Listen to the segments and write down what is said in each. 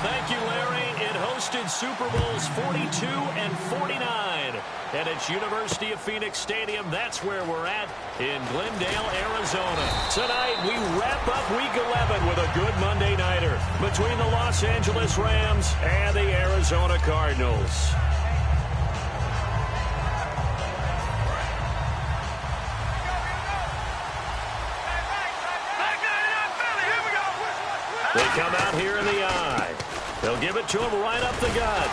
Thank you, Larry. It hosted Super Bowls 42 and 49. And it's University of Phoenix Stadium. That's where we're at in Glendale, Arizona. Tonight, we wrap up Week 11 with a good Monday nighter between the Los Angeles Rams and the Arizona Cardinals. They come out here in the eye. They'll give it to him right up the gut.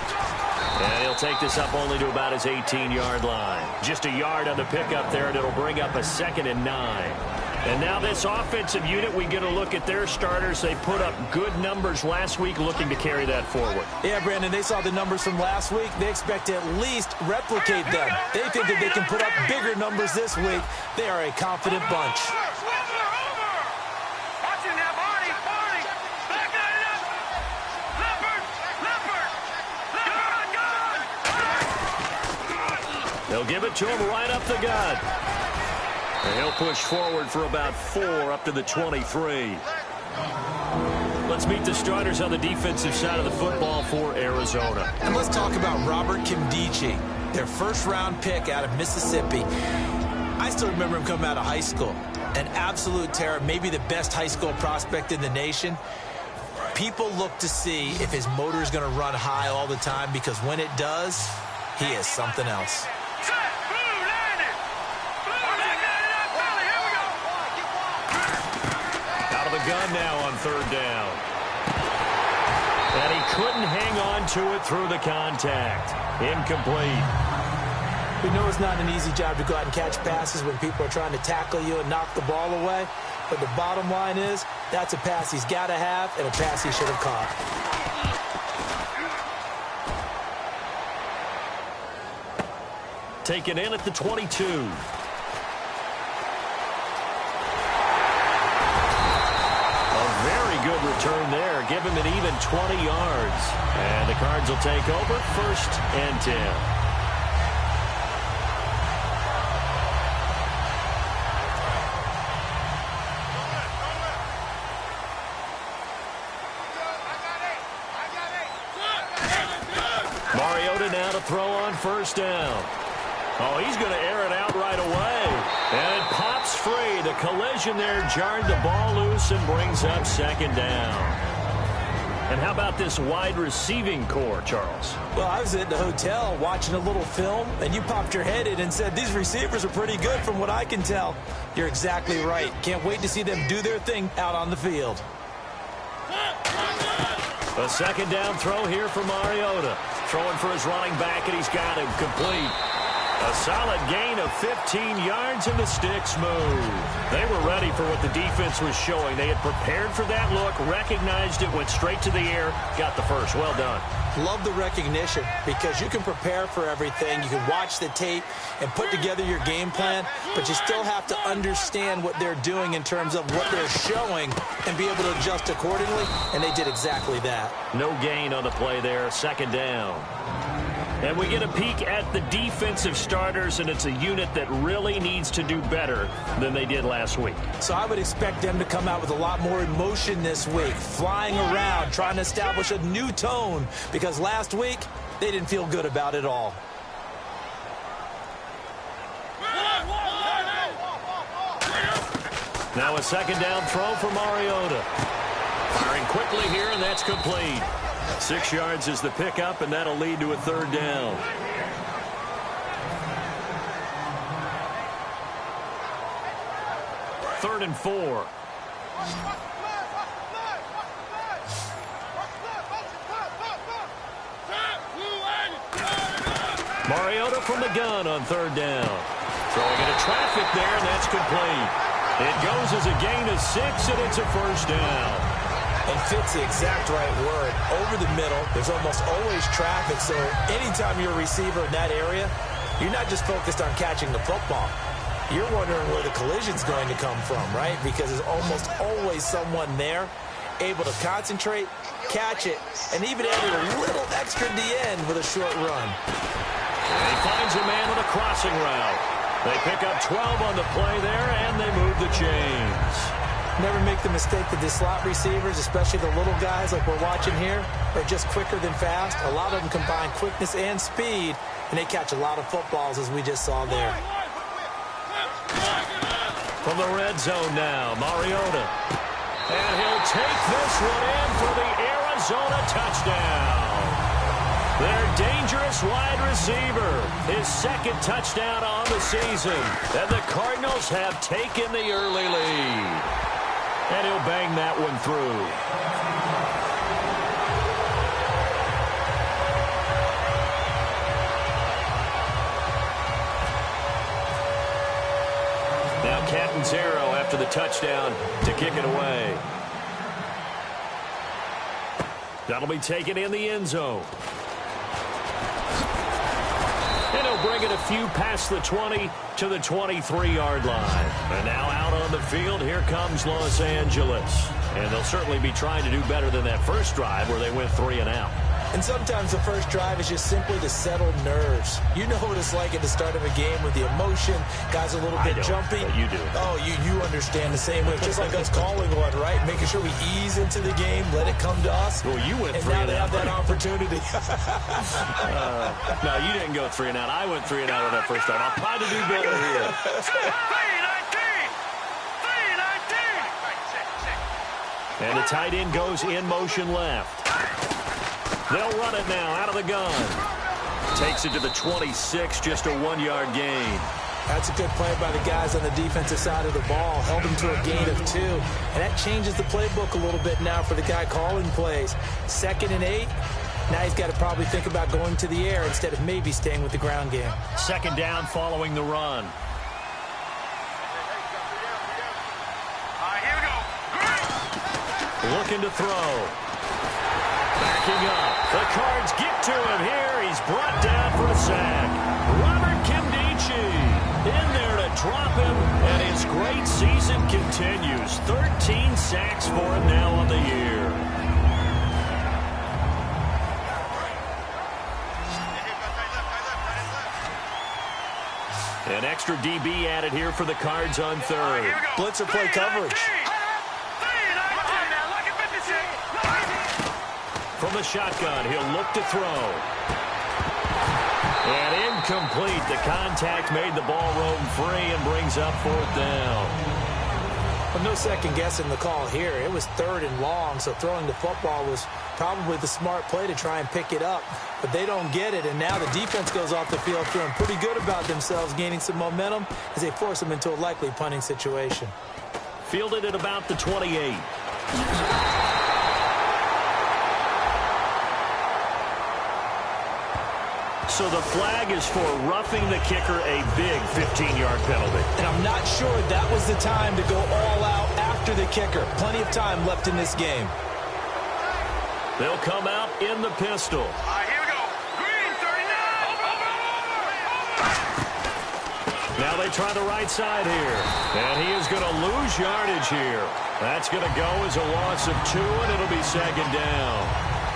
And he'll take this up only to about his 18-yard line. Just a yard on the pickup there, and it'll bring up a 2nd and 9. And now this offensive unit, we get a look at their starters. They put up good numbers last week, looking to carry that forward. Yeah, Brandon, they saw the numbers from last week. They expect to at least replicate them. They think that they can put up bigger numbers this week. They are a confident bunch. They'll give it to him right up the gut. And he'll push forward for about 4 up to the 23. Let's meet the starters on the defensive side of the football for Arizona. And let's talk about Robert Kimdichie, their first-round pick out of Mississippi. I still remember him coming out of high school. An absolute terror, maybe the best high school prospect in the nation. People look to see if his motor is going to run high all the time, because when it does, he is something else. Gun now on 3rd down. And he couldn't hang on to it through the contact. Incomplete. We know it's not an easy job to go out and catch passes when people are trying to tackle you and knock the ball away. But the bottom line is, that's a pass he's got to have and a pass he should have caught. Taken in at the 22. Good return there. Give him an even 20 yards. And the Cards will take over 1st and 10. Mariota now to throw on 1st down. Oh, he's going to air it out right away. And it pops free. The collision there jarred the ball loose and brings up 2nd down. And how about this wide receiving core, Charles? Well, I was at the hotel watching a little film, and you popped your head in and said, these receivers are pretty good from what I can tell. You're exactly right. Can't wait to see them do their thing out on the field. A 2nd down throw here for Mariota. Throwing for his running back, and he's got him complete. A solid gain of 15 yards, and the sticks move. They were ready for what the defense was showing. They had prepared for that look, recognized it, went straight to the air, got the first. Well done. Love the recognition, because you can prepare for everything. You can watch the tape and put together your game plan, but you still have to understand what they're doing in terms of what they're showing and be able to adjust accordingly, and they did exactly that. No gain on the play there, 2nd down. And we get a peek at the defensive starters, and it's a unit that really needs to do better than they did last week. So I would expect them to come out with a lot more emotion this week, flying around, trying to establish a new tone, because last week they didn't feel good about it all. Now a 2nd down throw for Mariota. Firing quickly here, and that's complete. 6 yards is the pickup, and that'll lead to a 3rd down. Third and 4. Mariota from the gun on 3rd down. Throwing into traffic there, and that's complete. It goes as a gain of 6, and it's a 1st down. And fits the exact right word. Over the middle, there's almost always traffic, so anytime you're a receiver in that area, you're not just focused on catching the football. You're wondering where the collision's going to come from, right? Because there's almost always someone there able to concentrate, catch it, and even add a little extra at the end with a short run. And he finds a man on a crossing route. They pick up 12 on the play there, and they move the chains. Never make the mistake that the slot receivers, especially the little guys like we're watching here, are just quicker than fast. A lot of them combine quickness and speed, and they catch a lot of footballs, as we just saw there. From the red zone now, Mariota. And he'll take this one in for the Arizona touchdown. Their dangerous wide receiver, his second touchdown on the season. And the Cardinals have taken the early lead. And he'll bang that one through. Now Catanzaro after the touchdown to kick it away. That'll be taken in the end zone. And he'll bring it a few past the 20 to the 23-yard line. And now out on the field, here comes Los Angeles. And they'll certainly be trying to do better than that first drive where they went 3 and out. And sometimes the first drive is just simply to settle nerves. You know what it's like at the start of a game with the emotion. Guys are a little bit jumpy. But you do. Oh, you understand the same way. It's just like us calling one, right? Making sure we ease into the game, let it come to us. Well, you went 3 and out. And now they have that opportunity. No, you didn't go 3 and out. I went 3 and out on that first drive. I'll try to do better here. And the tight end goes in motion left. They'll run it now out of the gun. Takes it to the 26, just a 1-yard gain. That's a good play by the guys on the defensive side of the ball. Held them to a gain of 2. And that changes the playbook a little bit now for the guy calling plays. 2nd and 8. Now he's got to probably think about going to the air instead of maybe staying with the ground game. 2nd down following the run. Here we go. Looking to throw. Backing up. The Cards get to him here. He's brought down for a sack. Robert Kimdichie in there to drop him, and his great season continues. 13 sacks for him now on the year. An extra DB added here for the Cards on 3rd. Blitzer play coverage. From the shotgun, he'll look to throw. And incomplete. The contact made the ball roam free and brings up 4th down. Well, no second guessing the call here. It was 3rd and long, so throwing the football was probably the smart play to try and pick it up. But they don't get it, and now the defense goes off the field feeling pretty good about themselves, gaining some momentum as they force them into a likely punting situation. Fielded at about the 28. So the flag is for roughing the kicker, a big 15-yard penalty. And I'm not sure that was the time to go all out after the kicker. Plenty of time left in this game. They'll come out in the pistol. Here we go. Green, 39. Now they try the right side here. And he is going to lose yardage here. That's going to go as a loss of 2, and it'll be 2nd down.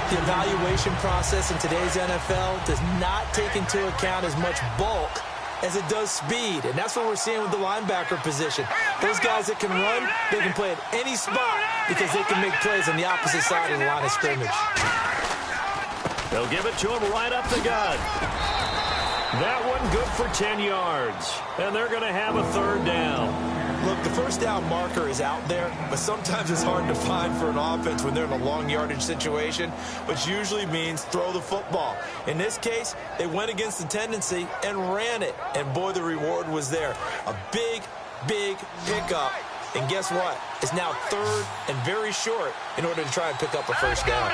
The evaluation process in today's NFL does not take into account as much bulk as it does speed. And that's what we're seeing with the linebacker position. Those guys that can run, they can play at any spot because they can make plays on the opposite side of the line of scrimmage. They'll give it to him right up the gut. That one good for 10 yards. And they're going to have a 3rd down. Look, the first down marker is out there, but sometimes it's hard to find for an offense when they're in a long yardage situation, which usually means throw the football. In this case, they went against the tendency and ran it, and boy, the reward was there. A big, big pickup, and guess what? It's now 3rd and very short in order to try and pick up a first down.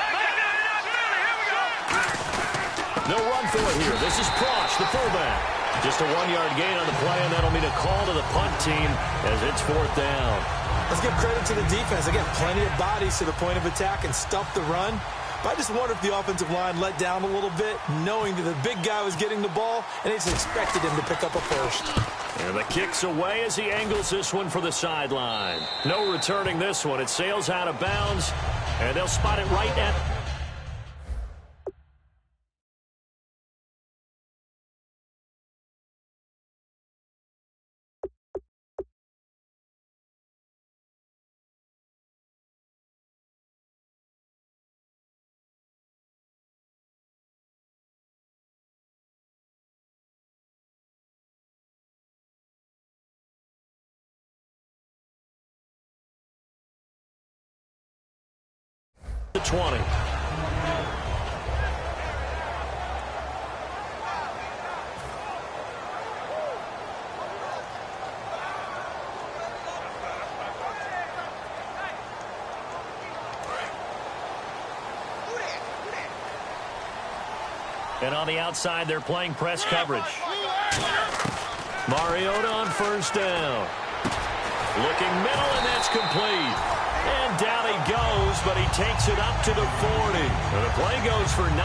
No run for it here. This is Prosch, the fullback. Just a 1-yard gain on the play, and that'll mean a call to the punt team as it's 4th down. Let's give credit to the defense. They got plenty of bodies to the point of attack and stuffed the run. But I just wonder if the offensive line let down a little bit, knowing that the big guy was getting the ball, and they just expected him to pick up a first. And the kick's away as he angles this one for the sideline. No returning this one. It sails out of bounds, and they'll spot it right at the 20. And on the outside, they're playing press coverage. Mariota on first down. Looking middle, and that's complete. And down he goes, but he takes it up to the 40. And the play goes for 19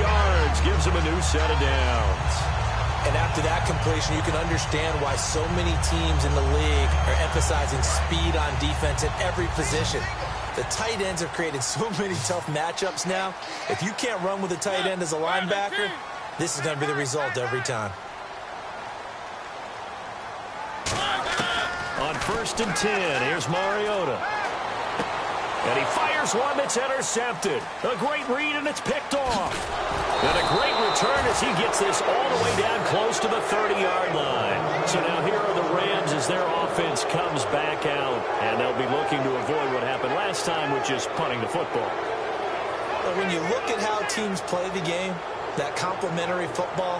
yards. Gives him a new set of downs. And after that completion, you can understand why so many teams in the league are emphasizing speed on defense at every position. The tight ends have created so many tough matchups now. If you can't run with a tight end as a linebacker, this is going to be the result every time. On 1st and 10, here's Mariota. And he fires one that's intercepted. A great read, and it's picked off. And a great return as he gets this all the way down close to the 30-yard line. So now here are the Rams as their offense comes back out. And they'll be looking to avoid what happened last time, which is punting the football. But when you look at how teams play the game, that complementary football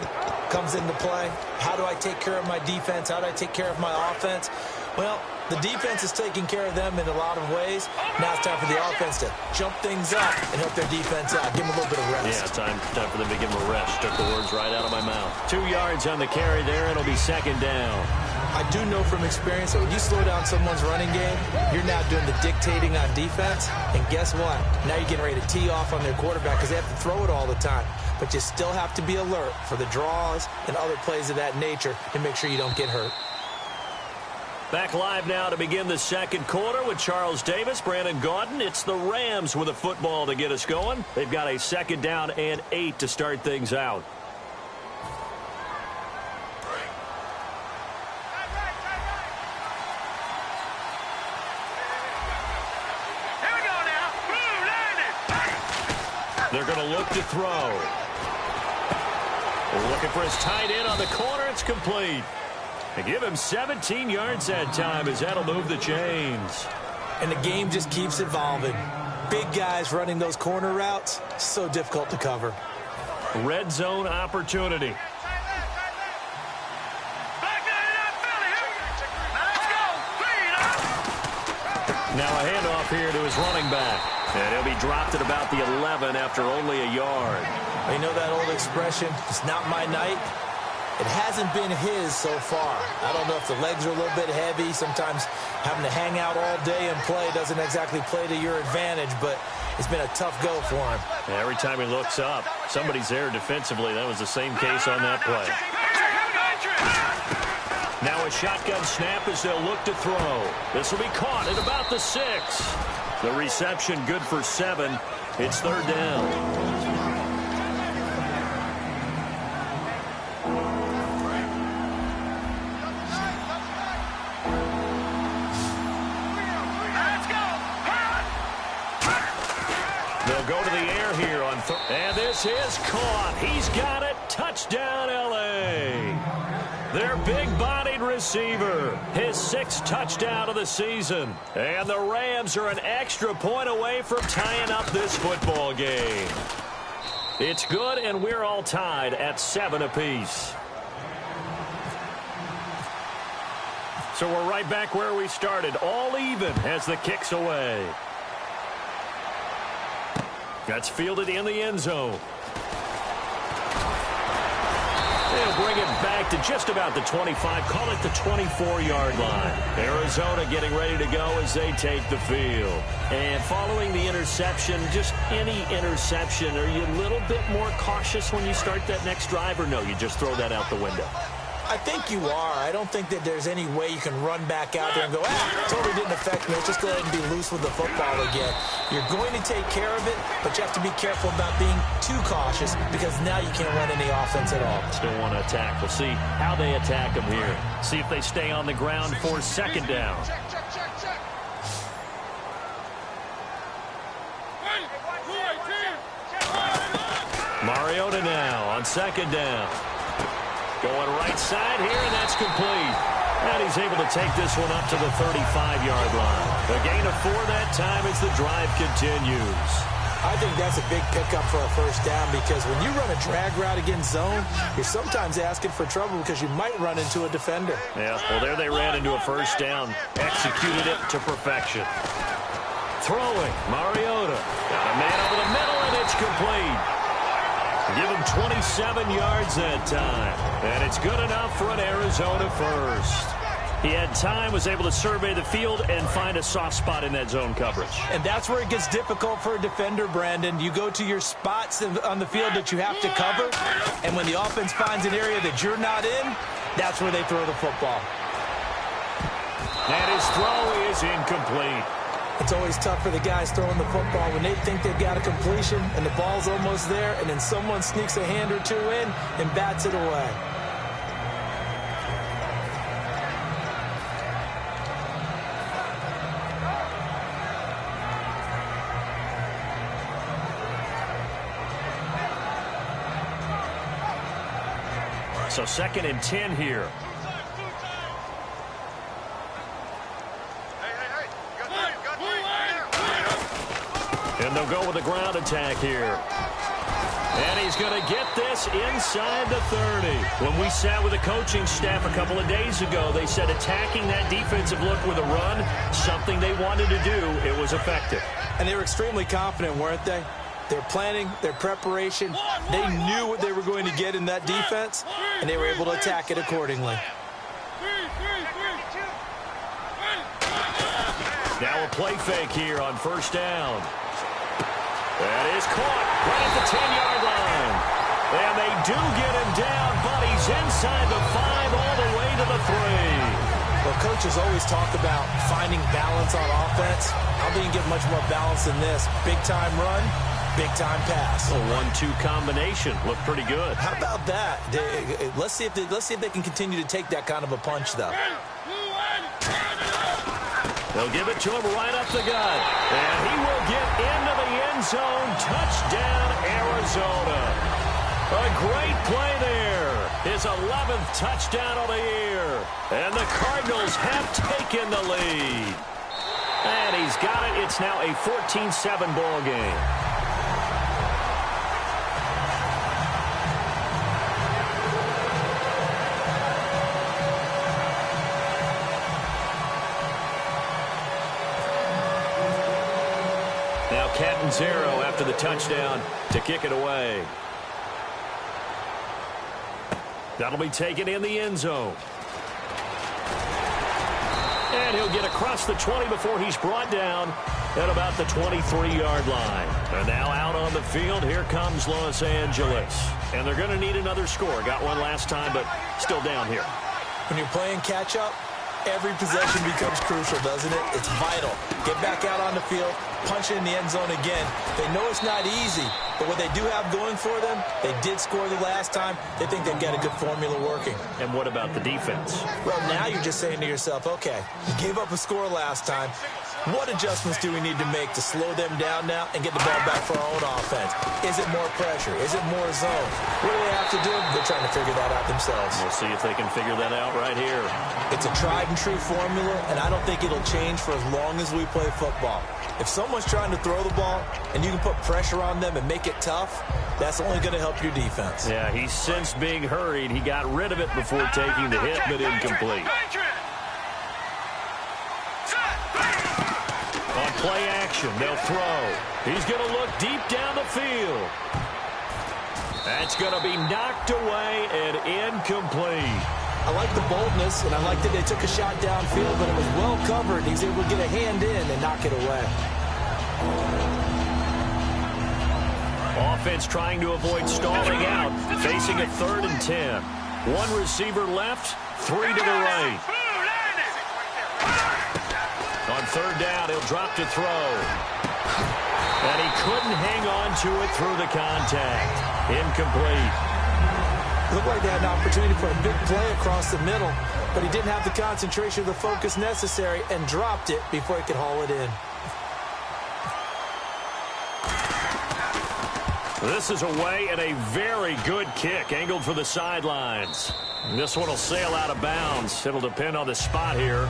comes into play. How do I take care of my defense? How do I take care of my offense? Well, the defense is taking care of them in a lot of ways. Now it's time for the offense to jump things up and help their defense out. Give them a little bit of rest. Yeah, time for them to give them a rest. Took the words right out of my mouth. 2 yards on the carry there. It'll be second down. I do know from experience that when you slow down someone's running game, you're now doing the dictating on defense. And guess what? Now you're getting ready to tee off on their quarterback because they have to throw it all the time. But you still have to be alert for the draws and other plays of that nature and make sure you don't get hurt. Back live now to begin the second quarter with Charles Davis, Brandon Gaudin. It's the Rams with a football to get us going. They've got a second down and 8 to start things out. Here we go now. They're going to look to throw. Looking for his tight end on the corner. It's complete. They give him 17 yards that time as that'll move the chains. And the game just keeps evolving. Big guys running those corner routes, so difficult to cover. Red zone opportunity. Now a handoff here to his running back. And he'll be dropped at about the 11 after only a yard. You know that old expression, it's not my night? It hasn't been his so far. I don't know if the legs are a little bit heavy. Sometimes having to hang out all day and play doesn't exactly play to your advantage, but it's been a tough go for him. Every time he looks up, somebody's there defensively. That was the same case on that play. Now a shotgun snap as they'll look to throw. This will be caught at about the 6. The reception good for 7. It's third down. They'll go to the air here on third. And this is caught. He's got it. Touchdown, L.A. Their big-bodied receiver. His 6th touchdown of the season. And the Rams are an extra point away from tying up this football game. It's good, and we're all tied at 7 apiece. So we're right back where we started. All even as the kick's away. That's fielded in the end zone. They'll bring it back to just about the 25. Call it the 24-yard line. Arizona getting ready to go as they take the field. And following the interception, just any interception, are you a little bit more cautious when you start that next drive, or no, you just throw that out the window? I think you are. I don't think that there's any way you can run back out there and go, totally didn't affect me. Let's just go ahead and be loose with the football again. You're going to take care of it, but you have to be careful about being too cautious because now you can't run any offense at all. Still want to attack. We'll see how they attack them here. See if they stay on the ground for second down. Mariota now on second down. Going right side here, and that's complete. And he's able to take this one up to the 35-yard line. A gain of 4 that time as the drive continues. I think that's a big pickup for a first down because when you run a drag route against zone, you're sometimes asking for trouble because you might run into a defender. Yeah, well, there they ran into a first down. Executed it to perfection. Throwing, Mariota. Got a man over the middle, and it's complete. Give him 27 yards that time. And it's good enough for an Arizona first. He had time, was able to survey the field and find a soft spot in that zone coverage. And that's where it gets difficult for a defender, Brandon. You go to your spots on the field that you have to cover, and when the offense finds an area that you're not in, that's where they throw the football. And his throw is incomplete. It's always tough for the guys throwing the football when they think they've got a completion and the ball's almost there, and then someone sneaks a hand or two in and bats it away. So 2nd and 10 here. And they'll go with a ground attack here. And he's going to get this inside the 30. When we sat with the coaching staff a couple of days ago, they said attacking that defensive look with a run, something they wanted to do, it was effective. And they were extremely confident, weren't they? Their planning, their preparation, they knew what they were going to get in that defense, and they were able to attack it accordingly. Now a play fake here on first down. That is caught right at the 10-yard line. And they do get him down, but he's inside the 5 all the way to the 3. Well, coaches always talk about finding balance on offense. How do you get much more balance than this? Big-time run, big-time pass. A 1-2 combination looked pretty good. How about that? Let's see if they can continue to take that kind of a punch, though. They'll give it to him right up the gut. And he will get into the end zone. Touchdown, Arizona. A great play there. His 11th touchdown of the year. And the Cardinals have taken the lead. And he's got it. It's now a 14-7 ball game. Now Catanzaro after the touchdown to kick it away. That'll be taken in the end zone. And he'll get across the 20 before he's brought down at about the 23-yard line. And now out on the field, here comes Los Angeles. And they're going to need another score. Got one last time, but still down here. When you're playing catch-up, every possession becomes crucial, doesn't it? It's vital. Get back out on the field, punch it in the end zone again. They know it's not easy, but what they do have going for them, they did score the last time. They think they've got a good formula working. And what about the defense? Well, now you're just saying to yourself, okay, you gave up a score last time. What adjustments do we need to make to slow them down now and get the ball back for our own offense? Is it more pressure? Is it more zone? What do they have to do? They're trying to figure that out themselves. We'll see if they can figure that out right here. It's a tried-and-true formula, and I don't think it'll change for as long as we play football. If someone's trying to throw the ball and you can put pressure on them and make it tough, that's only going to help your defense. Yeah, he sensed being hurried. He got rid of it before taking the hit, but incomplete. On play action, they'll throw. He's going to look deep down the field. That's going to be knocked away and incomplete. I like the boldness, and I like that they took a shot downfield, but it was well covered. He's able to get a hand in and knock it away. Offense trying to avoid stalling out, facing a 3rd and 10. One receiver left, 3 to the right. On 3rd down, he'll drop to throw. And he couldn't hang on to it through the contact. Incomplete. Looked like they had an opportunity for a big play across the middle, but he didn't have the concentration or the focus necessary and dropped it before he could haul it in. This is away and a very good kick, angled for the sidelines. This one will sail out of bounds. It'll depend on the spot here.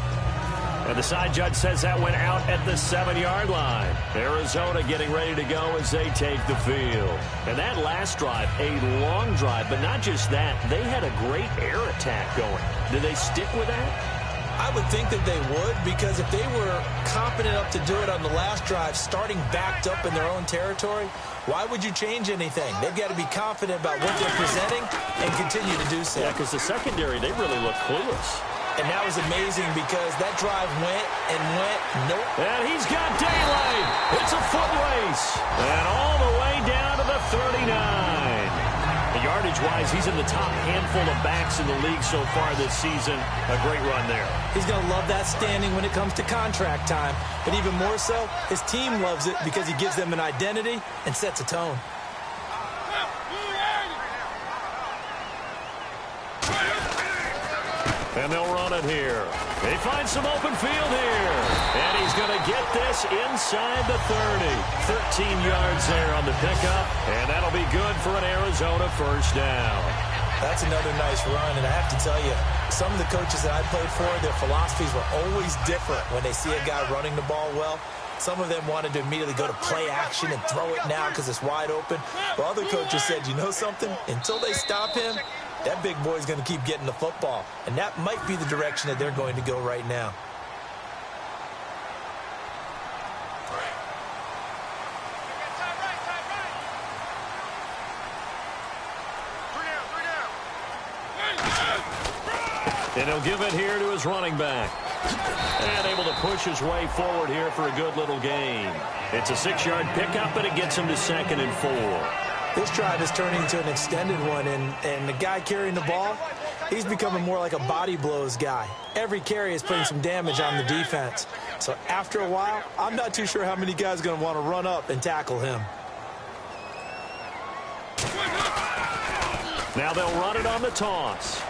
And the side judge says that went out at the 7-yard line. Arizona getting ready to go as they take the field. And that last drive, a long drive, but not just that. They had a great air attack going. Do they stick with that? I would think that they would, because if they were confident enough to do it on the last drive, starting backed up in their own territory, why would you change anything? They've got to be confident about what they're presenting and continue to do so. Yeah, because the secondary, they really look clueless. And that was amazing because that drive went and went. Nope. And he's got daylight. It's a foot race. And all the way down to the 39. Yardage-wise, he's in the top handful of backs in the league so far this season. A great run there. He's going to love that standing when it comes to contract time. But even more so, his team loves it because he gives them an identity and sets a tone. And they'll run it here. They find some open field here. And he's going to get this inside the 30. 13 yards there on the pickup. And that'll be good for an Arizona first down. That's another nice run. And I have to tell you, some of the coaches that I played for, their philosophies were always different when they see a guy running the ball well. Some of them wanted to immediately go to play action and throw it now because it's wide open. While other coaches said, you know something? Until they stop him, that big boy's going to keep getting the football. And that might be the direction that they're going to go right now. And he'll give it here to his running back. And able to push his way forward here for a good little gain. It's a 6-yard pickup, but it gets him to 2nd and 4. This drive is turning into an extended one, and the guy carrying the ball, he's becoming more like a body blows guy. Every carry is putting some damage on the defense. So after a while, I'm not too sure how many guys are going to want to run up and tackle him. Now they'll run it on the toss.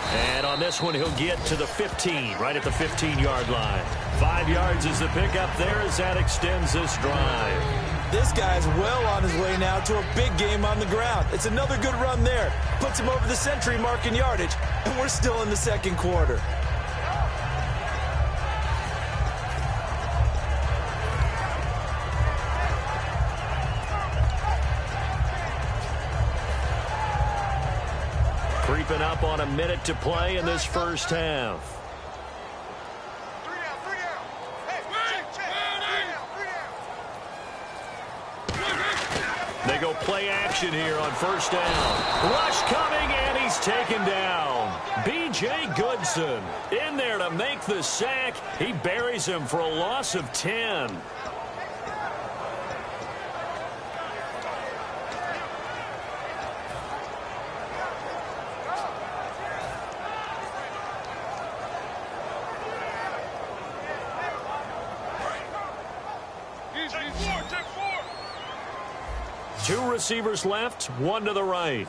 And on this one, he'll get to the 15, right at the 15-yard line. 5 yards is the pickup there as that extends this drive. This guy's well on his way now to a big game on the ground. It's another good run there. Puts him over the century mark in yardage, and we're still in the second quarter. Creeping up on a minute to play in this first half. They go play action here on first down. Rush coming, and he's taken down. B.J. Goodson in there to make the sack. He buries him for a loss of 10. Two receivers left, one to the right.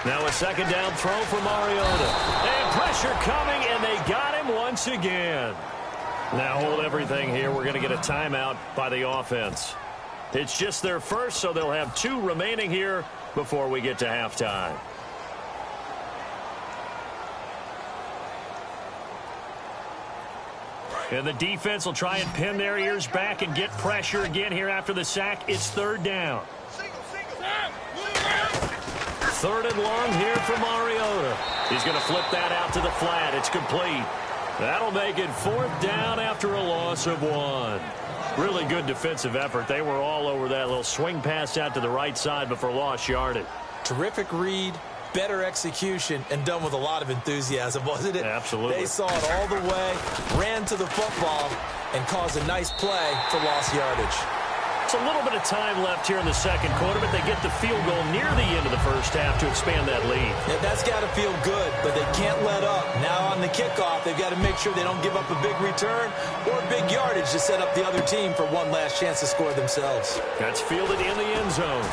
Now a second down throw for Mariota. And pressure coming, and they got him once again. Now hold everything here. We're going to get a timeout by the offense. It's just their first, so they'll have 2 remaining here before we get to halftime. And the defense will try and pin their ears back and get pressure again here after the sack. It's 3rd down. 3rd and long here for Mariota. He's going to flip that out to the flat. It's complete. That'll make it 4th down after a loss of 1. Really good defensive effort. They were all over that little swing pass out to the right side before lost yardage. Terrific read. Better execution, and done with a lot of enthusiasm, wasn't it? Absolutely. They saw it all the way, ran to the football, and caused a nice play for lost yardage. It's a little bit of time left here in the second quarter, but they get the field goal near the end of the first half to expand that lead. Yeah, that's got to feel good, but they can't let up. Now on the kickoff, they've got to make sure they don't give up a big return or big yardage to set up the other team for one last chance to score themselves. That's fielded in the end zone.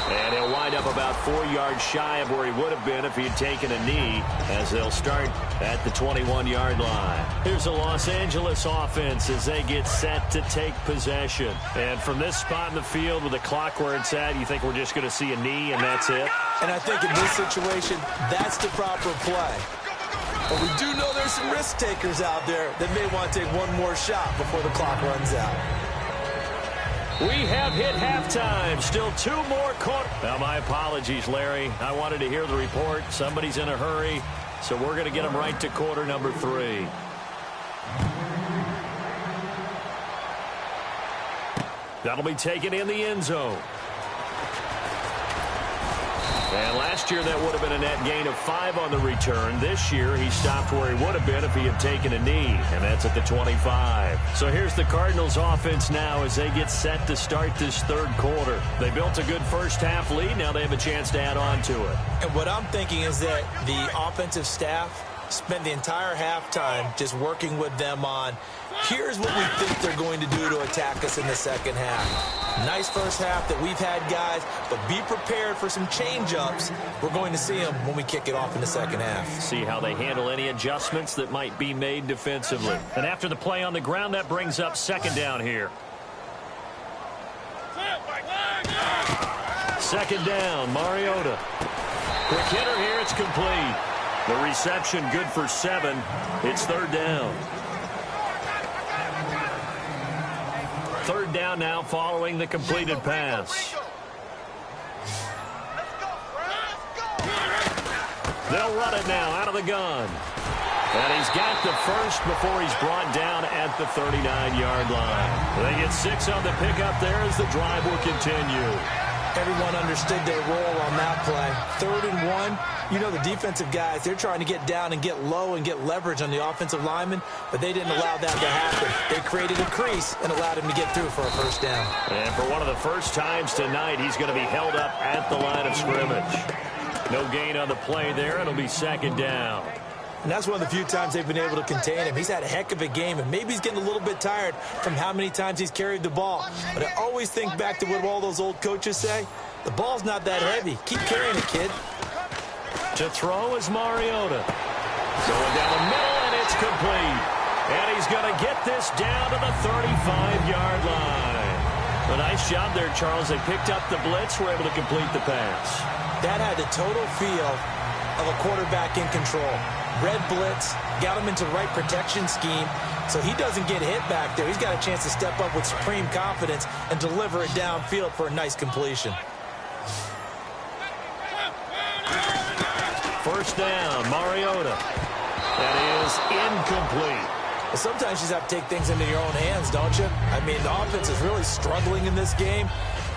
And he'll wind up about 4 yards shy of where he would have been if he had taken a knee, as they'll start at the 21-yard line. Here's the Los Angeles offense as they get set to take possession. And from this spot in the field with the clock where it's at, you think we're just going to see a knee and that's it? And I think in this situation, that's the proper play. But we do know there's some risk takers out there that may want to take one more shot before the clock runs out. We have hit halftime. Still 2 more quarters. Now, my apologies, Larry. I wanted to hear the report. Somebody's in a hurry, so we're going to get them right to quarter number 3. That'll be taken in the end zone. And last year, that would have been a net gain of 5 on the return. This year, he stopped where he would have been if he had taken a knee, and that's at the 25. So here's the Cardinals' offense now as they get set to start this third quarter. They built a good first-half lead. Now they have a chance to add on to it. And what I'm thinking is that the offensive staff spent the entire halftime just working with them on, here's what we think they're going to do to attack us in the second half. Nice first half that we've had, guys, but be prepared for some change-ups. We're going to see them when we kick it off in the second half. See how they handle any adjustments that might be made defensively. And after the play on the ground, that brings up second down here. Second down, Mariota. Quick hitter here, it's complete. The reception good for 7. It's third down. Third down now following the completed pass. They'll run it now out of the gun. And he's got the first before he's brought down at the 39-yard line. They get 6 on the pickup there as the drive will continue. Everyone understood their role on that play. 3rd and 1. You know the defensive guys, they're trying to get down and get low and get leverage on the offensive lineman, but they didn't allow that to happen. They created a crease and allowed him to get through for a first down. And for one of the first times tonight, he's going to be held up at the line of scrimmage. No gain on the play there. It'll be second down. And that's one of the few times they've been able to contain him. He's had a heck of a game, and maybe he's getting a little bit tired from how many times he's carried the ball. But I always think back to what all those old coaches say. The ball's not that heavy. Keep carrying it, kid. To throw is Mariota. Going down the middle, and it's complete. And he's going to get this down to the 35-yard line. A nice job there, Charles. They picked up the blitz, were able to complete the pass. That had the total feel of a quarterback in control. Red blitz, got him into the right protection scheme, so he doesn't get hit back there. He's got a chance to step up with supreme confidence and deliver it downfield for a nice completion. First down, Mariota. That is incomplete. Well, sometimes you just have to take things into your own hands, don't you? I mean, the offense is really struggling in this game.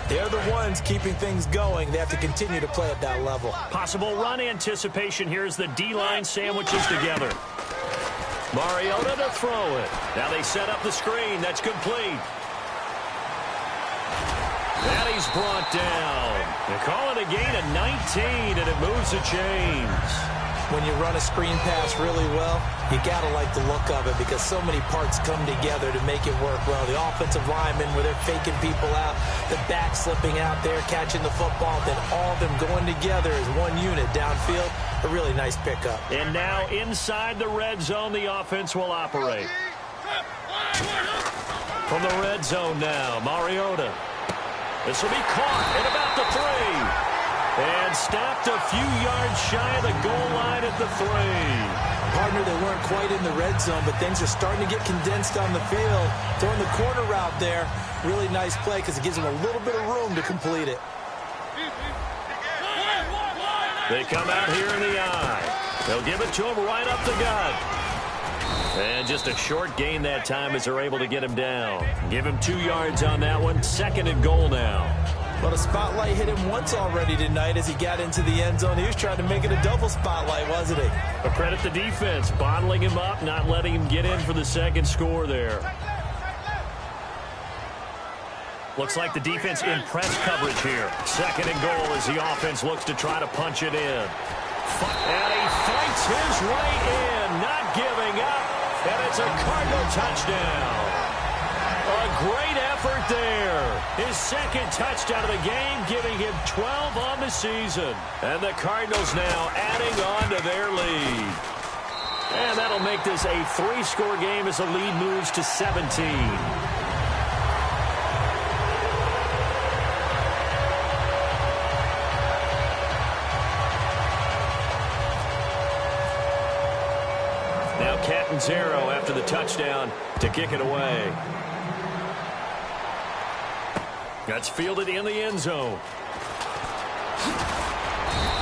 They're the ones keeping things going. They have to continue to play at that level. Possible run anticipation here as the D-line sandwiches together. Mariota to throw it. Now they set up the screen. That's complete. And he's brought down. They call it a gain of 19, and it moves the chains. When you run a screen pass really well, you got to like the look of it because so many parts come together to make it work well. The offensive linemen, where they're faking people out, the back slipping out there, catching the football, then all of them going together as one unit downfield. A really nice pickup. And now inside the red zone, the offense will operate. From the red zone now, Mariota. This will be caught at about the 3. And stopped a few yards shy of the goal line at the 3. Partner, they weren't quite in the red zone, but things are starting to get condensed on the field. Throwing the corner route there, really nice play because it gives them a little bit of room to complete it. They come out here in the eye. They'll give it to him right up the gut. And just a short gain that time as they're able to get him down. Give him 2 yards on that one. Second and goal now. Well, the spotlight hit him once already tonight as he got into the end zone. He was trying to make it a double spotlight, wasn't he? But credit the defense, bottling him up, not letting him get in for the second score there. Looks like the defense in press coverage here. Second and goal as the offense looks to try to punch it in. And he fights his way in, not giving up. And it's a Cardinal touchdown. A great effort there. His second touchdown of the game, giving him 12 on the season. And the Cardinals now adding on to their lead. And that'll make this a 3-score game as the lead moves to 17. and 0 after the touchdown to kick it away. That's fielded in the end zone.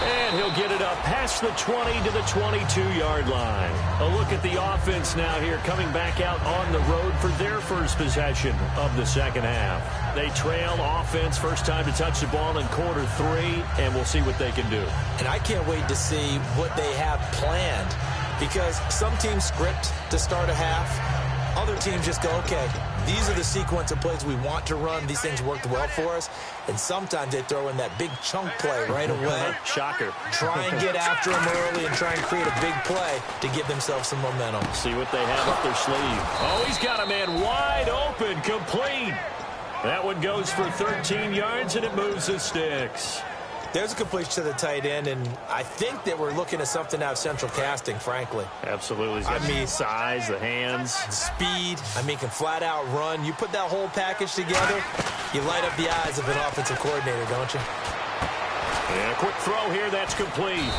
And he'll get it up past the 20 to the 22-yard line. A look at the offense now here, coming back out on the road for their first possession of the second half. They trail offense, first time to touch the ball in quarter 3, and we'll see what they can do. And I can't wait to see what they have planned, because some teams script to start a half. Other teams just go, okay, these are the sequence of plays we want to run. These things worked well for us. And sometimes they throw in that big chunk play right away. Shocker. Try and get after them early and try and create a big play to give themselves some momentum. See what they have up their sleeve. Oh, he's got a man wide open, complete. That one goes for 13 yards, and it moves the sticks. There's a completion to the tight end, and I think that we're looking at something out of central casting, frankly. Absolutely. He's got the size, the hands. Speed. Can flat out run. You put that whole package together, you light up the eyes of an offensive coordinator, don't you? And a quick throw here, that's complete.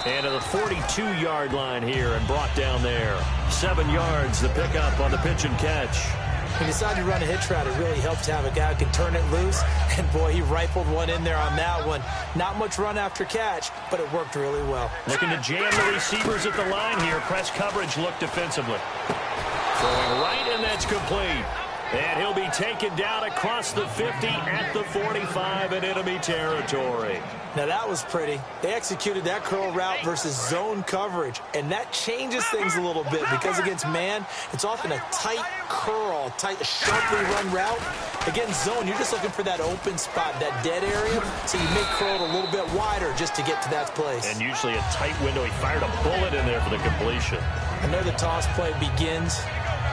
And to the 42-yard line here and brought down there. 7 yards, the pickup on the pitch and catch. He decided to run a hitch route. It really helps to have a guy who can turn it loose. And, boy, he rifled one in there on that one. Not much run after catch, but it worked really well. Looking to jam the receivers at the line here. Press coverage look defensively. Throwing right, and that's complete. And he'll be taken down across the 50 at the 45 in enemy territory. Now, that was pretty. They executed that curl route versus zone coverage, and that changes things a little bit because against man, it's often a tight curl, sharply run route. Against zone, you're just looking for that open spot, that dead area, so you make curl a little bit wider just to get to that place. And usually a tight window. He fired a bullet in there for the completion. I know the toss play begins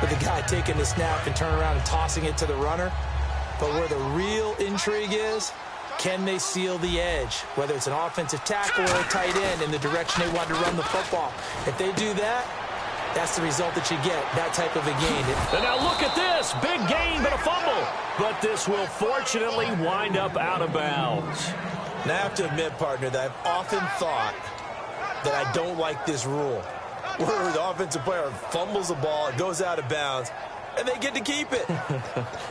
with the guy taking the snap and turning around and tossing it to the runner, but where the real intrigue is, can they seal the edge, whether it's an offensive tackle or a tight end in the direction they want to run the football? If they do that, that's the result that you get, that type of a gain. And now look at this. Big gain, but a fumble. But this will fortunately wind up out of bounds. Now, I have to admit, partner, that I've often thought that I don't like this rule, where the offensive player fumbles the ball, it goes out of bounds, and they get to keep it.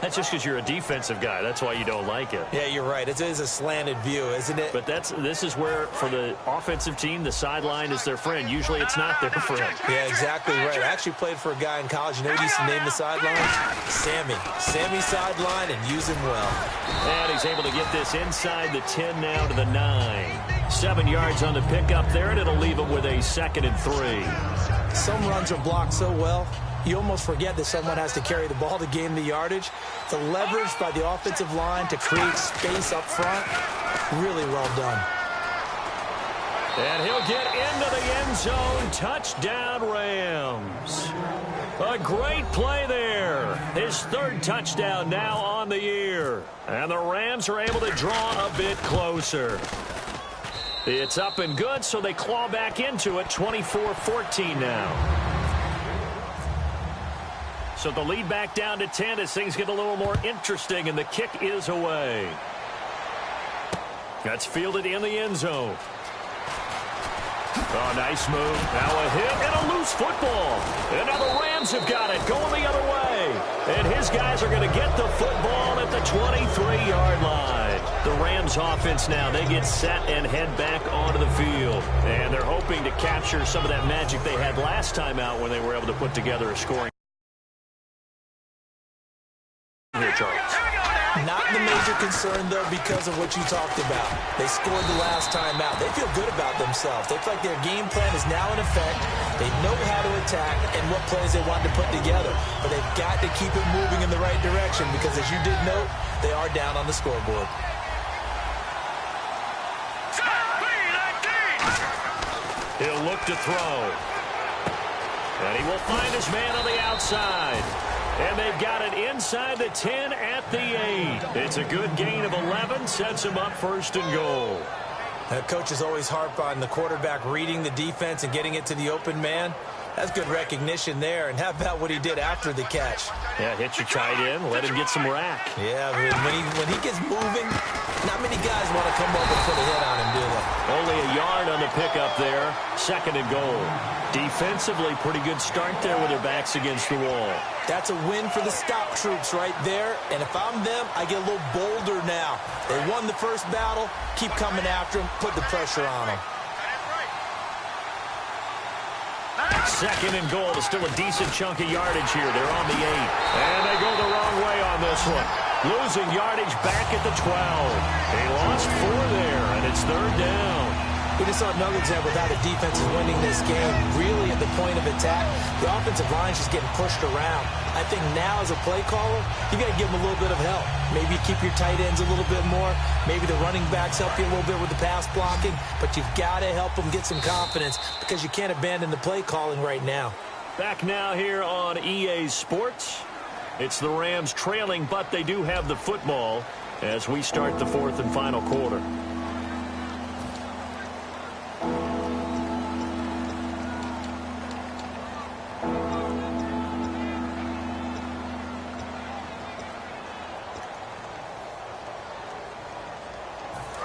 That's just because you're a defensive guy. That's why you don't like it. Yeah, you're right. It is a slanted view, isn't it? But this is where, for the offensive team, the sideline is their friend. Usually it's not their friend. Yeah, exactly right. I actually played for a guy in college. You know what he used to name the sideline? Sammy. Sammy's sideline, and use him well. And he's able to get this inside the 10 now to the 9. 7 yards on the pickup there, and it'll leave him with a 2nd and 3. Some runs are blocked so well, you almost forget that someone has to carry the ball to gain the yardage. The leverage by the offensive line to create space up front, really well done. And he'll get into the end zone. Touchdown, Rams. A great play there. His 3rd touchdown now on the year. And the Rams are able to draw a bit closer. It's up and good, so they claw back into it, 24-14 now. So the lead back down to 10 as things get a little more interesting, and the kick is away. That's fielded in the end zone. Oh, nice move. Now a hit and a loose football. And now the Rams have got it going the other way. And his guys are going to get the football at the 23-yard line. The Rams offense now, they get set and head back onto the field. And they're hoping to capture some of that magic they had last time out when they were able to put together a scoring. Here, Charles. Not the major concern, though, because of what you talked about. They scored the last time out. They feel good about themselves. They feel like their game plan is now in effect. They know how to attack and what plays they want to put together. But they've got to keep it moving in the right direction because, as you did note, they are down on the scoreboard. He'll look to throw. And he will find his man on the outside. And they've got it inside the 10 at the 8. It's a good gain of 11, sets him up 1st and goal. Coaches always harp on the quarterback reading the defense and getting it to the open man. That's good recognition there. And how about what he did after the catch? Yeah, hit your tight end, let him get some rack. Yeah, when he gets moving, not many guys want to come up and put a hit on him, do they? Only a yard on the pickup there. 2nd and goal. Defensively, pretty good start there with their backs against the wall. That's a win for the stop troops right there. And if I'm them, I get a little bolder now. They won the first battle. Keep coming after them. Put the pressure on them. 2nd and goal. Still a decent chunk of yardage here. They're on the 8. And they go the wrong way on this one. Losing yardage back at the 12. They lost 4 there, and it's 3rd down. We just saw another example of how the defense is winning this game. Really at the point of attack, the offensive line is just getting pushed around. I think now as a play caller, you got to give them a little bit of help. Maybe keep your tight ends a little bit more. Maybe the running backs help you a little bit with the pass blocking. But you've got to help them get some confidence because you can't abandon the play calling right now. Back now here on EA Sports. It's the Rams trailing, but they do have the football as we start the 4th and final quarter.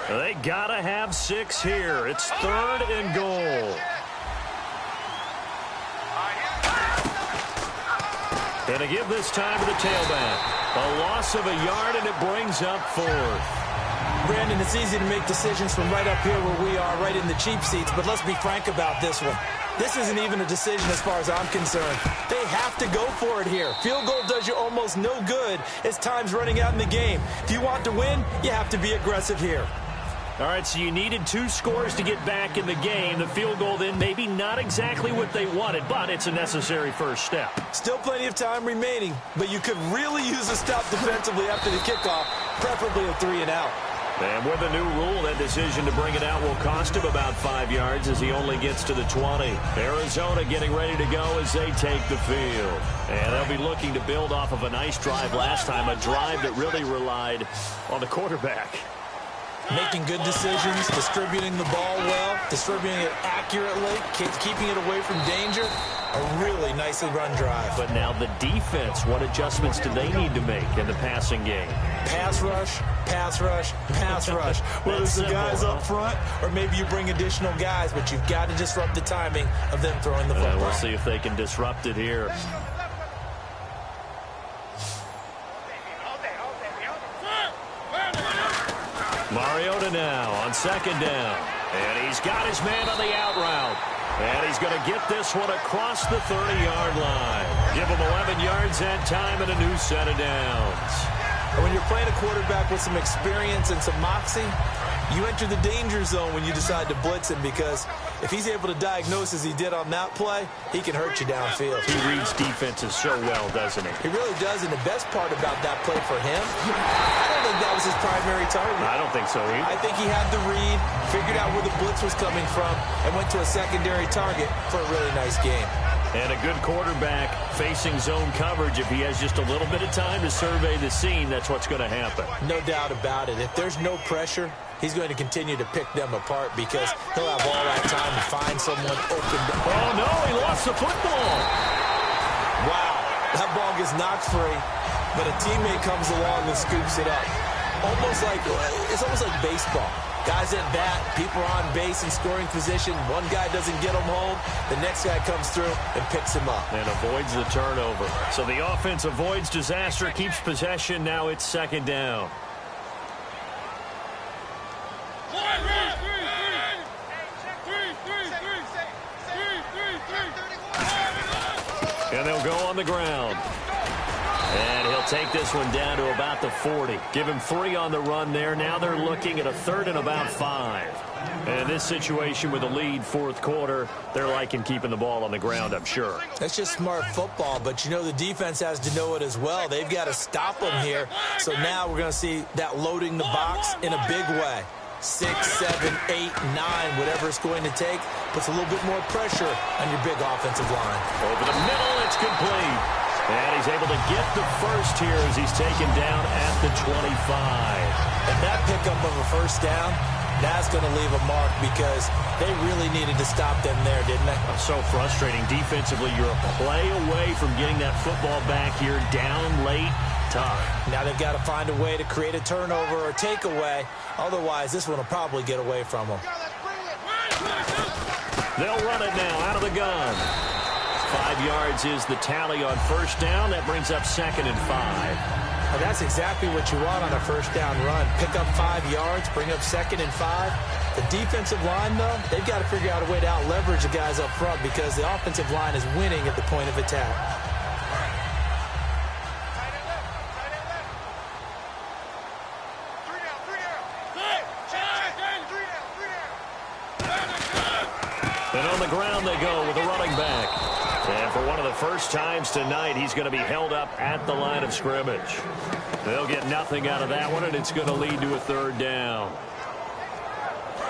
They gotta have 6 here. It's 3rd and goal. And to give this time to the tailback. A loss of a yard, and it brings up 4th. Brandon, it's easy to make decisions from right up here where we are, right in the cheap seats, but let's be frank about this one. This isn't even a decision as far as I'm concerned. They have to go for it here. Field goal does you almost no good as time's running out in the game. If you want to win, you have to be aggressive here. All right, so you needed 2 scores to get back in the game. The field goal then maybe not exactly what they wanted, but it's a necessary first step. Still plenty of time remaining, but you could really use a stop defensively after the kickoff, preferably a 3 and out. And with a new rule, that decision to bring it out will cost him about 5 yards as he only gets to the 20. Arizona getting ready to go as they take the field. And they'll be looking to build off of a nice drive last time, a drive that really relied on the quarterback. Making good decisions, distributing the ball well, distributing it accurately, keeping it away from danger. A really nicely run drive. But now the defense, what adjustments do they need to make in the passing game? Pass rush, pass rush, pass rush. Whether it's the guys up front or maybe you bring additional guys, but you've got to disrupt the timing of them throwing the football. We'll see if they can disrupt it here. Mariota now on 2nd down. And he's got his man on the out route. And he's going to get this one across the 30-yard line. Give him 11 yards that time and a new set of downs. And when you're playing a quarterback with some experience and some moxie, you enter the danger zone when you decide to blitz him, because if he's able to diagnose as he did on that play, he can hurt you downfield. He reads defenses so well, doesn't he? He really does, and the best part about that play for him, I don't think that was his primary target. I don't think so either. I think he had the read, figured out where the blitz was coming from, and went to a secondary target for a really nice game. And a good quarterback facing zone coverage. If he has just a little bit of time to survey the scene, that's what's going to happen. No doubt about it. If there's no pressure, he's going to continue to pick them apart because he'll have all that time to find someone open. Oh, no, he lost the football. Wow, that ball gets knocked free, but a teammate comes along and scoops it up. It's almost like baseball. Guys at bat, people are on base in scoring position. One guy doesn't get him home. The next guy comes through and picks him up. And avoids the turnover. So the offense avoids disaster, keeps possession. Now it's 2nd down. And they'll go on the ground. And he'll take this one down to about the 40. Give him 3 on the run there. Now they're looking at a 3rd and about 5. And in this situation with a lead 4th quarter, they're liking keeping the ball on the ground, I'm sure. That's just smart football, but you know the defense has to know it as well. They've got to stop them here. So now we're going to see that loading the box in a big way. 6, 7, 8, 9, whatever it's going to take, puts a little bit more pressure on your big offensive line. Over the middle, it's complete. And he's able to get the first here as he's taken down at the 25. And that pickup of a first down, that's going to leave a mark because they really needed to stop them there, didn't they? So frustrating. Defensively, you're a play away from getting that football back here down late. Tough. Now they've got to find a way to create a turnover or takeaway. Otherwise, this one will probably get away from them. They'll run it now out of the gun. 5 yards is the tally on first down. That brings up 2nd and 5. Well, that's exactly what you want on a first down run. Pick up 5 yards, bring up 2nd and 5. The defensive line, though, they've got to figure out a way to out-leverage the guys up front because the offensive line is winning at the point of attack. And on the ground they go with a running back. And for one of the first times tonight, he's going to be held up at the line of scrimmage. They'll get nothing out of that one, and it's going to lead to a 3rd down.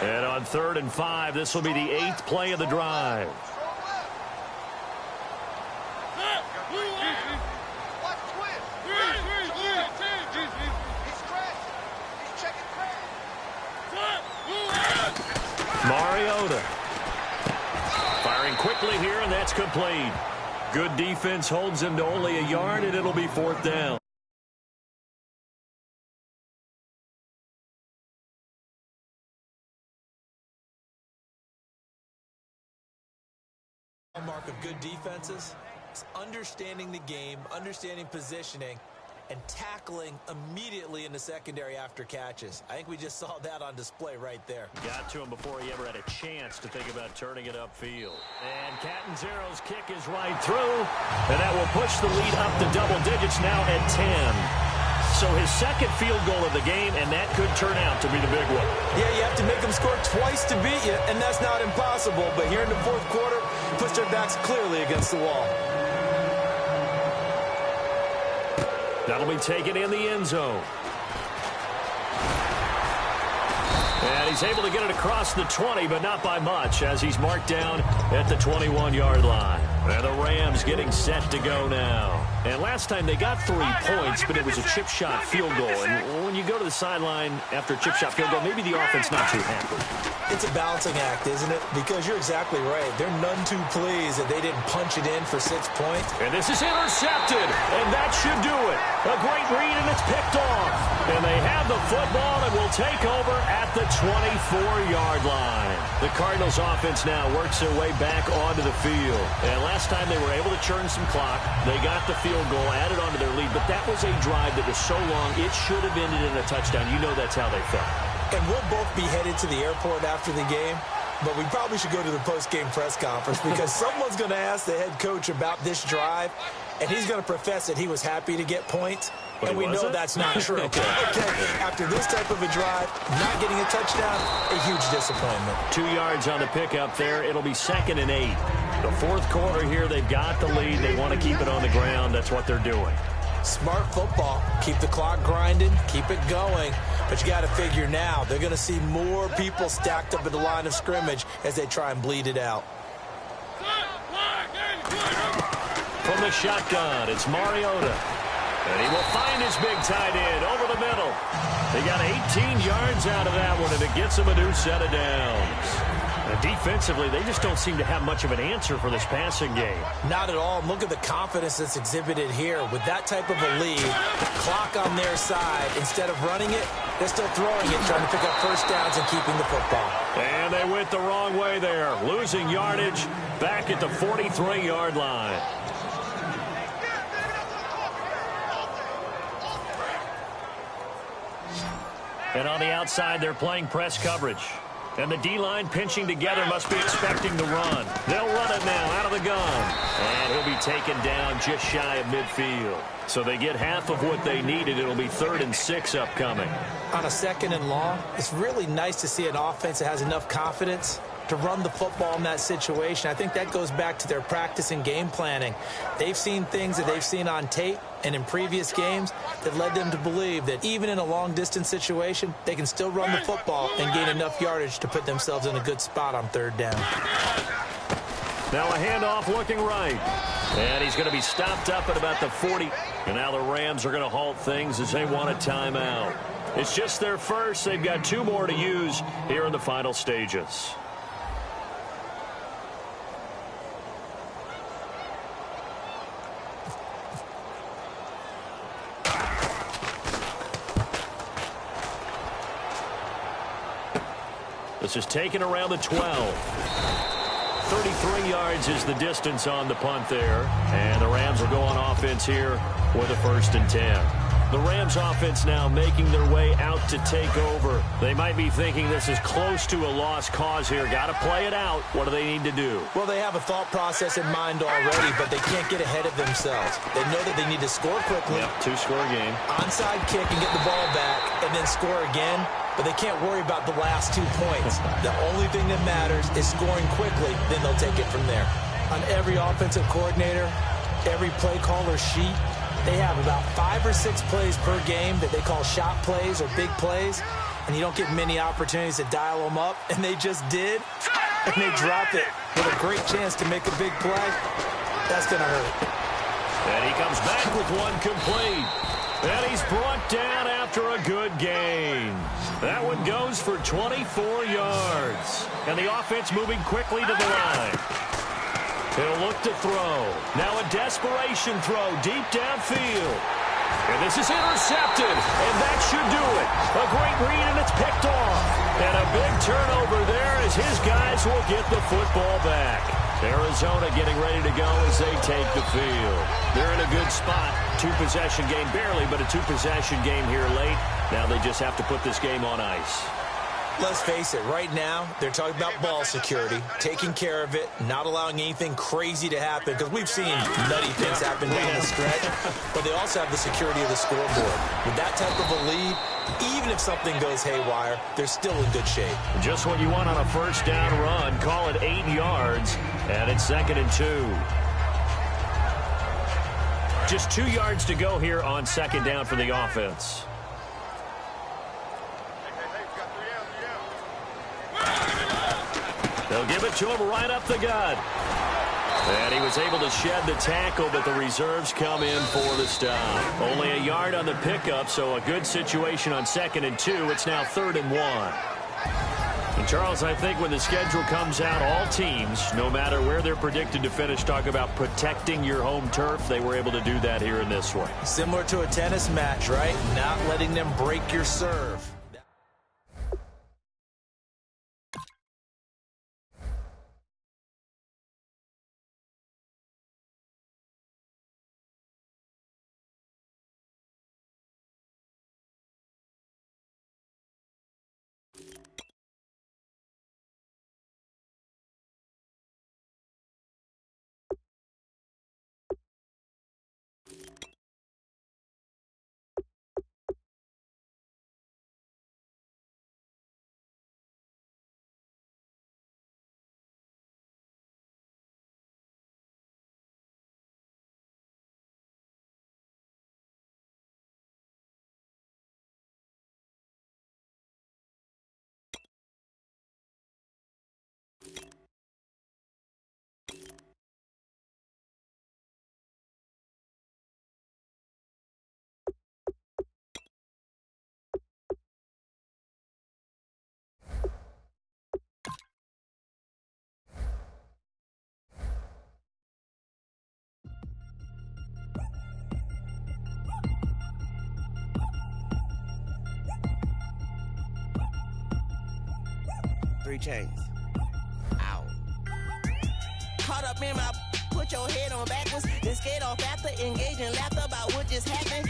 And on 3rd and 5, this will be the 8th play of the drive. Mariota firing quickly here, and that's complete. Good defense holds him to only a yard, and it'll be 4th down. Hallmark of good defenses is understanding the game, understanding positioning, and tackling immediately in the secondary after catches. I think we just saw that on display right there. Got to him before he ever had a chance to think about turning it upfield. And Catanzaro's kick is right through, and that will push the lead up to double digits now at 10. So his 2nd field goal of the game, and that could turn out to be the big one. Yeah, you have to make them score twice to beat you, and that's not impossible. But here in the 4th quarter, push their backs clearly against the wall. That'll be taken in the end zone. And he's able to get it across the 20, but not by much, as he's marked down at the 21-yard line. And the Rams getting set to go now. And last time they got 3 points, but it was a chip shot field goal. And when you go to the sideline after a chip shot field goal, maybe the offense not too happy. It's a balancing act, isn't it? Because you're exactly right. They're none too pleased that they didn't punch it in for 6 points. And this is intercepted, and that should do it. A great read, and it's picked off. And they have the football and will take over at the 24-yard line. The Cardinals offense now works their way back onto the field. And last time they were able to churn some clock. They got the field goal, added onto their lead, but that was a drive that was so long, it should have ended in a touchdown. You know that's how they felt. And we'll both be headed to the airport after the game, but we probably should go to the post-game press conference because someone's going to ask the head coach about this drive, and he's going to profess that he was happy to get points, and we know that's not true. Okay, after this type of a drive, not getting a touchdown, a huge disappointment. 2 yards on the pickup there. It'll be 2nd and 8. The 4th quarter here, they've got the lead. They want to keep it on the ground. That's what they're doing. Smart football. Keep the clock grinding. Keep it going. But you got to figure now, they're going to see more people stacked up at the line of scrimmage as they try and bleed it out. From the shotgun, it's Mariota. And he will find his big tight end over the middle. They got 18 yards out of that one, and it gets him a new set of downs. Defensively, they just don't seem to have much of an answer for this passing game. Not at all. Look at the confidence that's exhibited here. With that type of a lead, clock on their side, instead of running it, they're still throwing it, trying to pick up first downs and keeping the football. And they went the wrong way there, losing yardage back at the 43-yard line. And on the outside, they're playing press coverage. And the D-line pinching together must be expecting the run. They'll run it now out of the gun. And he'll be taken down just shy of midfield. So they get half of what they needed. It'll be 3rd and 6 upcoming. On a 2nd and long, it's really nice to see an offense that has enough confidence to run the football in that situation. I think that goes back to their practice and game planning. They've seen things that they've seen on tape and in previous games that led them to believe that even in a long-distance situation, they can still run the football and gain enough yardage to put themselves in a good spot on 3rd down. Now a handoff looking right. And he's going to be stopped up at about the 40. And now the Rams are going to halt things as they want a timeout. It's just their first. They've got 2 more to use here in the final stages. This is taken around the 12. 33 yards is the distance on the punt there. And the Rams will go on offense here with a 1st and 10. The Rams offense now making their way out to take over. They might be thinking this is close to a lost cause here. Got to play it out. What do they need to do? Well, they have a thought process in mind already, but they can't get ahead of themselves. They know that they need to score quickly. Yep, 2-score game. Onside kick and get the ball back and then score again. But they can't worry about the last 2 points. The only thing that matters is scoring quickly. Then they'll take it from there. On every offensive coordinator, every play caller sheet, they have about 5 or 6 plays per game that they call shot plays or big plays, and you don't get many opportunities to dial them up, and they just did, and they dropped it with a great chance to make a big play. That's going to hurt. And he comes back with one complete. And he's brought down after a good gain. That one goes for 24 yards. And the offense moving quickly to the line. He'll look to throw. Now a desperation throw deep downfield. And this is intercepted. And that should do it. A great read, and it's picked off. And a big turnover there as his guys will get the football back. Arizona getting ready to go as they take the field. They're in a good spot. 2-possession game, barely, but a 2-possession game here late. Now they just have to put this game on ice. Let's face it, right now, they're talking about ball security, taking care of it, not allowing anything crazy to happen, because we've seen nutty things happen down the stretch, but they also have the security of the scoreboard. With that type of a lead, even if something goes haywire, they're still in good shape. Just what you want on a 1st down run. Call it 8 yards, and it's 2nd and 2. Just 2 yards to go here on 2nd down for the offense. They'll give it to him right up the gut. And he was able to shed the tackle, but the reserves come in for the stop. Only a yard on the pickup, so a good situation on 2nd and 2. It's now 3rd and 1. And Charles, I think when the schedule comes out, all teams, no matter where they're predicted to finish, talk about protecting your home turf. They were able to do that here in this one. Similar to a tennis match, right? Not letting them break your serve. Three chains. Ow. Caught up in my, put your head on backwards, then skate off after, engage in laughter about what just happened.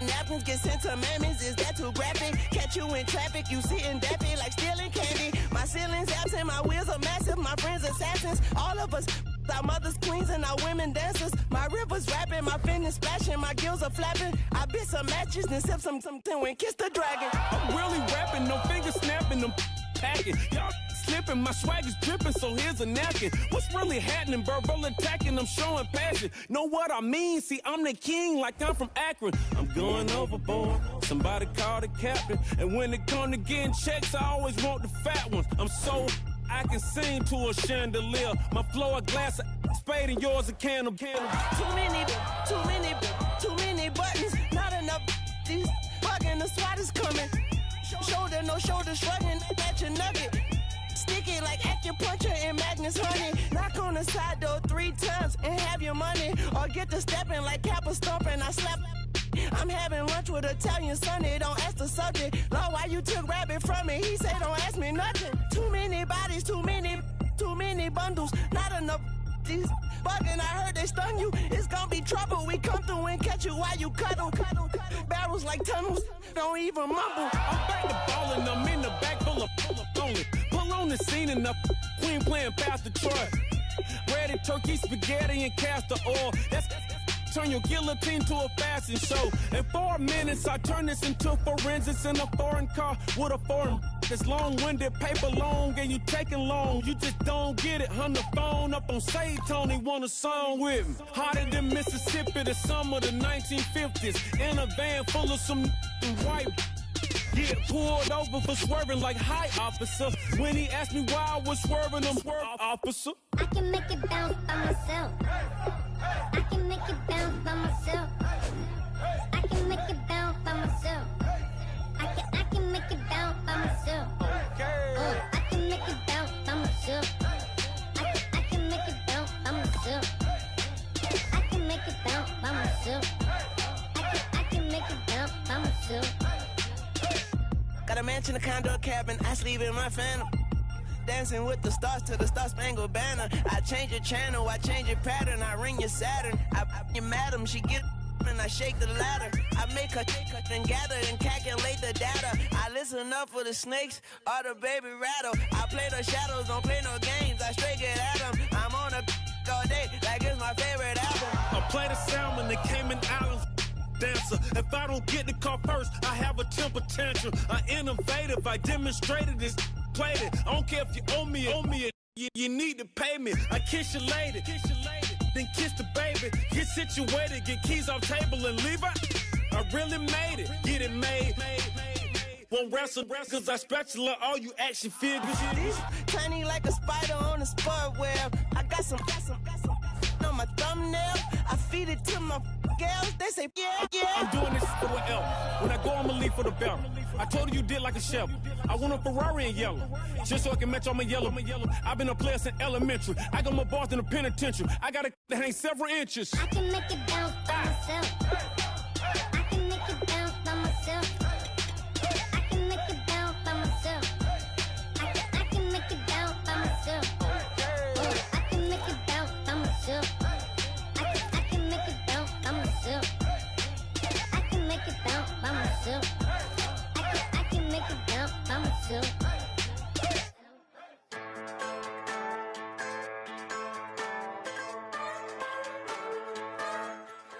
Napkins get sent to mammies, is that too graphic? Catch you in traffic, you sitting dappy like stealing candy. My ceiling's absent, my wheels are massive, my friends assassins. All of us, our mothers queens and our women dancers. My rivers rapping, my fingers splashing, my gills are flapping. I bit some matches, then sip something and kiss the dragon. I'm really rapping, no fingers snapping, them packing. Y'all slipping, my swag is dripping, so here's a napkin. What's really happening? Verbal attacking, I'm showing passion. Know what I mean? See, I'm the king like I'm from Akron. I'm going overboard. Somebody call the captain. And when it come to getting checks, I always want the fat ones. I'm so I can sing to a chandelier. My flow a glass of spade and yours a can of candle. Too many buttons. Not enough. These bugging, the SWAT is coming. Shoulder, no shoulder shrugging at your nugget. Sticky like acupuncture and Magnus honey. Knock on the side door 3 times and have your money. Or get to stepping like Kappa stomping. I slap. I'm having lunch with Italian Sonny. Don't ask the subject. Lord, why you took rabbit from me? He said don't ask me nothing. Too many bodies, too many too many bundles, not enough. These bugging, I heard they stun you. It's gonna be trouble. We come through and catch you while you cuddle. Barrels like tunnels, don't even mumble. I'm back to ballin', I'm in the back full of lonely. Pull on the scene and the queen playing Pastor Troy. Ready turkey, spaghetti, and castor oil. That's turn your guillotine to a fashion show. In 4 minutes, I turn this into forensics in a foreign car with a foreign. It's long-winded, paper long, and you taking long. You just don't get it. On the phone up on Say Tony, want a song with me. Hotter than Mississippi, the summer of the 1950s. In a van full of some white. Get pulled over for swerving like hi, officer. When he asked me why I was swerving, I'm swerve, officer. I can make it bounce by myself. I can make it bounce by myself. I can make it bounce by myself. I can make it bounce by myself. I can make it bounce by myself. I can make it bounce by myself. I can make it bounce by myself. I can make it bounce by myself. Got a mansion, a condo, a cabin, I sleep in my phantom. Dancing with the stars to the Star-Spangled Banner. I change your channel, I change your pattern, I ring your Saturn. I your madam, she get and I shake the ladder. I make her and gather and calculate the data. I listen up for the snakes or the baby rattle. I play the shadows, don't play no games, I straight get at them. I'm on a all day like it's my favorite album. I play the salmon, the Cayman Islands dancer. If I don't get the car first, I have a temper tantrum. I innovative, I demonstrated this, played it. I don't care if you owe me it. You need to pay me. I kiss your lady, then kiss the baby. Get situated, get keys off table and leave her. I really made it, get it made. Won't wrestle, cause I spatula all you action figures. Tiny like a spider on a spud web. I got some on my thumbnail. I feed it to my girls. They say, yeah. I'm doing this for the L. When I go, I'ma leave for the bell. I told you did like a chef. I want a Ferrari in yellow, just so I can match all my yellow. I've been a player since elementary. I got more bars than a penitentiary. I got a that hang several inches. I can make it bounce by myself. I can make it bounce by myself. I can make it bounce by myself. I can make it bounce by myself. I can make it bounce by myself. I can make it bounce by myself. I can make it bounce by myself. I can make it bounce by myself.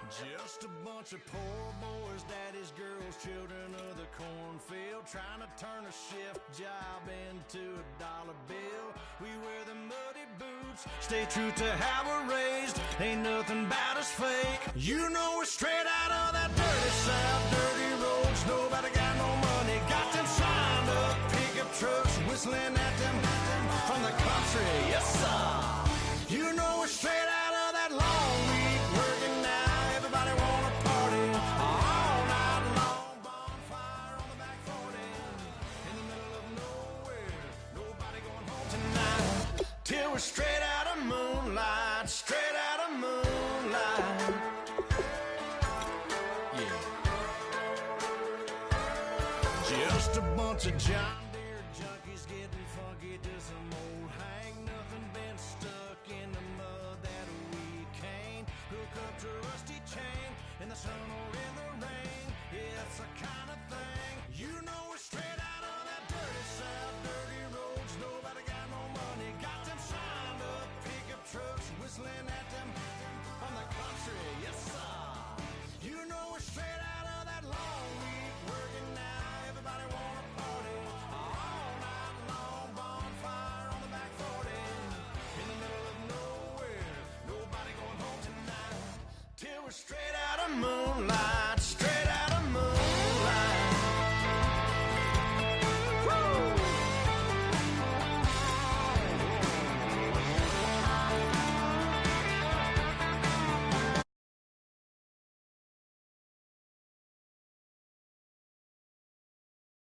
Just a bunch of poor boys, daddies, girls, children of the cornfield, trying to turn a shift job into a dollar bill. We wear the muddy boots, stay true to how we're raised. Ain't nothing about us fake. You know we're straight out of that dirty south, dirty roads. Nobody got no money, got them signed up pickup trucks, whistling at them from the country. Yes, sir. You know we're straight out of that long week working now. Everybody wanna party all night long. Bonfire on the back 40 in the middle of nowhere. Nobody going home tonight till we're straight out of moonlight. Straight out of moonlight. Yeah. Just a bunch of John Deere junkies getting funky to some old hang. Nothing been stuck in the mud that we can't hook up to a rusty chain in the sun or in